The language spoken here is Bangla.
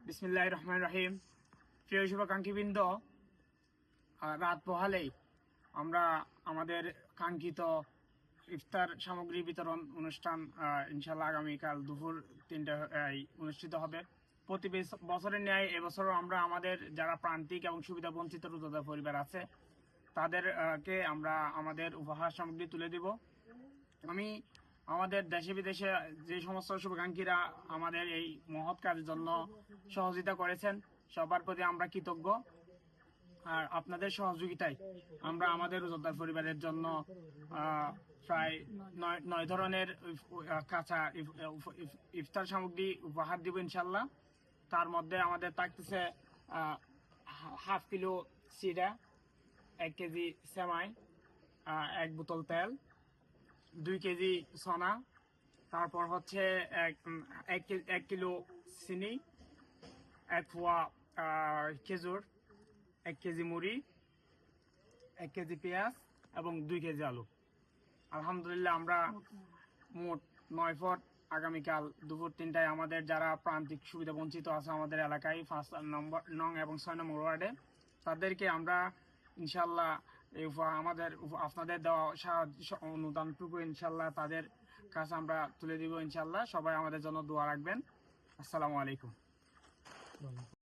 বিসমিল্লাহির রহমানির রহিম। প্রিয় শুভাকাঙ্ক্ষীবৃন্দ, রাত পোহালেই আমরা আমাদের কাঙ্ক্ষিত ইফতার সামগ্রী বিতরণ অনুষ্ঠান ইনশাল্লাহ আগামীকাল দুপুর 3টায় অনুষ্ঠিত হবে। প্রতি বছরের ন্যায় এবছরও আমরা আমাদের যারা প্রান্তিক এবং সুবিধা বঞ্চিত রোজাদার পরিবার আছে তাদেরকে আমরা আমাদের উপহার সামগ্রী তুলে দিব। আমি আমাদের দেশে বিদেশে যে সমস্ত শুভাকাঙ্ক্ষীরা আমাদের এই মহৎ কাজের জন্য সহযোগিতা করেছেন সবার প্রতি আমরা কৃতজ্ঞ। আর আপনাদের সহযোগিতায় আমরা আমাদের রোজাদার পরিবারের জন্য প্রায় 9 ধরনের কাঁচা ইফতার সামগ্রী উপহার দিব ইনশাল্লাহ। তার মধ্যে আমাদের থাকতেছে হাফ কিলো চিড়া, 1 কেজি সেমাই, 1 বোতল তেল, 2 কেজি সোনা, তারপর হচ্ছে 1 কিলো চিনি, 1 পোয়া খেজুর, 1 কেজি মুড়ি, 1 কেজি পেঁয়াজ এবং 2 কেজি আলু। আলহামদুলিল্লাহ আমরা মোট 9 পট আগামীকাল দুপুর 3টায় আমাদের যারা প্রান্তিক সুবিধা বঞ্চিত আছে আমাদের এলাকায় 5 নং এবং 6 নম্বর ওয়ার্ডে তাদেরকে আমরা ইনশাল্লাহ আমাদের আপনাদের দেওয়া সাহায্য অনুদানটুকু ইনশাল্লাহ তাদের কাছে আমরা তুলে দিব ইনশাল্লাহ। সবাই আমাদের জন্য দোয়া রাখবেন। আসসালামু আলাইকুম।